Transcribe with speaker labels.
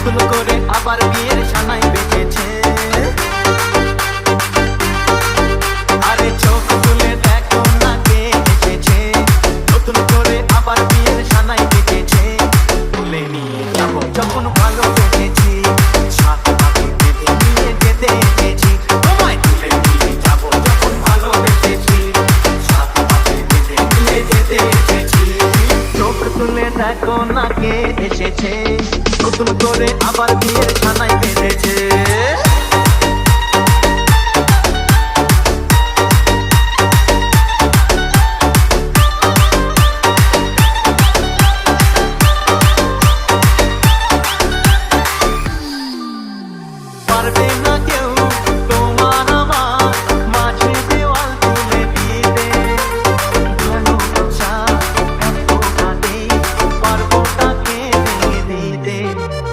Speaker 1: নতুন করে আবার বিয়ের সানাই বেঁচেছে। আরে চোখ তুলে দেখো না কে এসেছে, নতুন করে আবার বিয়ের সানাই বেঁচেছে। তুলে নিয়ে যাবো যখন ভালোবেসেছি, সাথে সাথে বেঁধে নিয়ে যেতে এসেছি। তোমায় তুলে নিয়ে যাবো যখন ভালোবেসেছি, সাথে সাথে বেঁধে নিয়ে যেতে এসেছি। চোখ তুলে দেখো না কে এসেছে, নতুন করে আবার